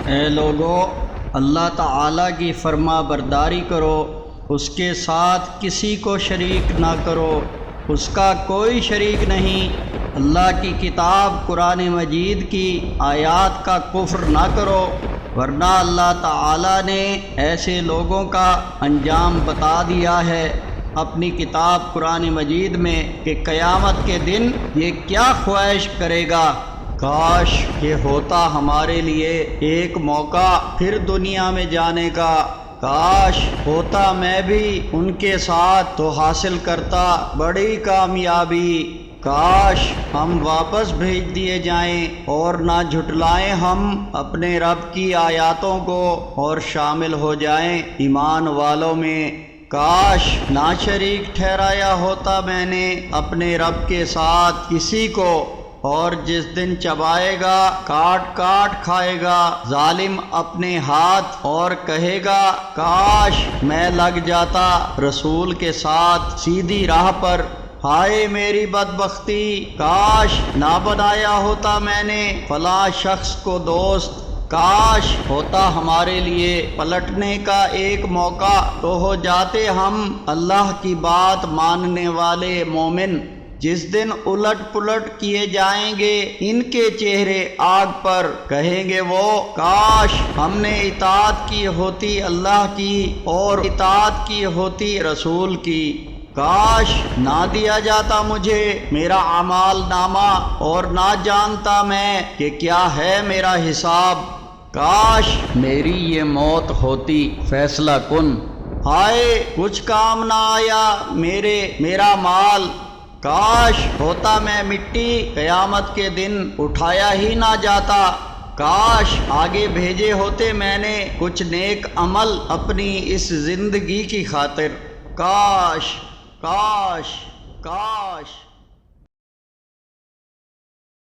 اے لوگو، اللہ تعالیٰ کی فرما برداری کرو، اس کے ساتھ کسی کو شریک نہ کرو، اس کا کوئی شریک نہیں۔ اللہ کی کتاب قرآن مجید کی آیات کا کفر نہ کرو، ورنہ اللہ تعالیٰ نے ایسے لوگوں کا انجام بتا دیا ہے اپنی کتاب قرآن مجید میں کہ قیامت کے دن یہ کیا خواہش کرے گا، کاش یہ ہوتا ہمارے لیے ایک موقع پھر دنیا میں جانے کا، کاش ہوتا میں بھی ان کے ساتھ تو حاصل کرتا بڑی کامیابی، کاش ہم واپس بھیج دیے جائیں اور نہ جھٹلائیں ہم اپنے رب کی آیاتوں کو اور شامل ہو جائیں ایمان والوں میں، کاش نہ شریک ٹھہرایا ہوتا میں نے اپنے رب کے ساتھ کسی کو، اور جس دن چبائے گا کاٹ کاٹ کھائے گا ظالم اپنے ہاتھ، اور کہے گا کاش میں لگ جاتا رسول کے ساتھ سیدھی راہ پر، ہائے میری بدبختی، کاش نہ بنایا ہوتا میں نے فلاں شخص کو دوست، کاش ہوتا ہمارے لیے پلٹنے کا ایک موقع تو ہو جاتے ہم اللہ کی بات ماننے والے مومن، جس دن الٹ پلٹ کیے جائیں گے ان کے چہرے آگ پر، کہیں گے وہ کاش ہم نے اطاعت کی ہوتی اللہ کی اور اطاعت کی ہوتی رسول کی، کاش نہ دیا جاتا مجھے میرا اعمال نامہ اور نہ جانتا میں کہ کیا ہے میرا حساب، کاش میری یہ موت ہوتی فیصلہ کن، ہائے کچھ کام نہ آیا میرا مال، کاش ہوتا میں مٹی قیامت کے دن اٹھایا ہی نہ جاتا، کاش آگے بھیجے ہوتے میں نے کچھ نیک عمل اپنی اس زندگی کی خاطر، کاش کاش کاش۔